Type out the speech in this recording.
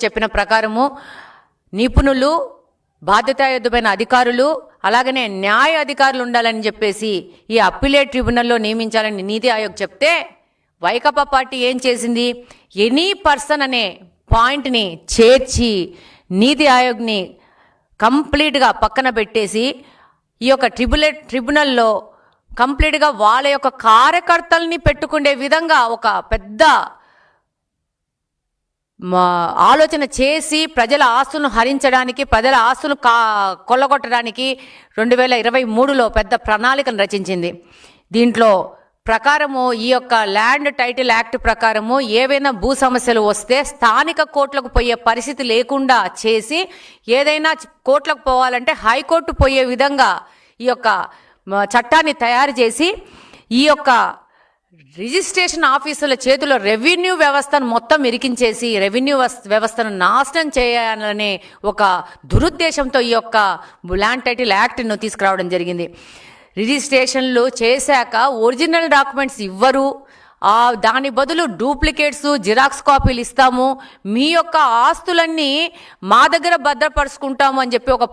చెప్పిన ప్రకారము నిపుణులు, బాధ్యతాయుతమైన అధికారులు, అలాగనే న్యాయ అధికారులు ఉండాలని చెప్పేసి ఈ అప్పీలేట్ ట్రిబ్యునల్లో నియమించాలని నీతి ఆయోగ్ చెప్తే వైకాపా పార్టీ ఏం చేసింది? ఎనీ పర్సన్ అనే పాయింట్ని చేర్చి నీతి ఆయోగ్ని కంప్లీట్గా పక్కన పెట్టేసి ఈ యొక్క ట్రిబ్యునల్లో కంప్లీట్గా వాళ్ళ యొక్క కార్యకర్తల్ని పెట్టుకునే విధంగా ఒక పెద్ద ఆలోచన చేసి ప్రజల ఆస్తులను హరించడానికి, ప్రజల ఆస్తులను కొల్లగొట్టడానికి 2023లో పెద్ద ప్రణాళికను రచించింది. దీంట్లో ప్రకారము ఈ యొక్క ల్యాండ్ టైటిల్ యాక్ట్ ప్రకారము ఏవైనా భూ సమస్యలు వస్తే స్థానిక కోర్టులకు పోయే పరిస్థితి లేకుండా చేసి, ఏదైనా కోర్టులకు పోవాలంటే హైకోర్టు పోయే విధంగా ఈ యొక్క చట్టాన్ని తయారు చేసి ఈ యొక్క రిజిస్ట్రేషన్ ఆఫీసుల చేతిలో రెవెన్యూ వ్యవస్థను మొత్తం ఇరికించేసి రెవెన్యూ వ్యవస్థను నాశనం చేయాలనే ఒక దురుద్దేశంతో ఈ యొక్క ల్యాండ్ టైటిల్ యాక్ట్ను తీసుకురావడం జరిగింది. రిజిస్ట్రేషన్లు చేశాక ఒరిజినల్ డాక్యుమెంట్స్ ఇవ్వరు, దాని బదులు డూప్లికేట్స్, జిరాక్స్ కాపీలు ఇస్తాము, మీ యొక్క ఆస్తులన్నీ మా దగ్గర భద్రపరుచుకుంటాము అని చెప్పి ఒక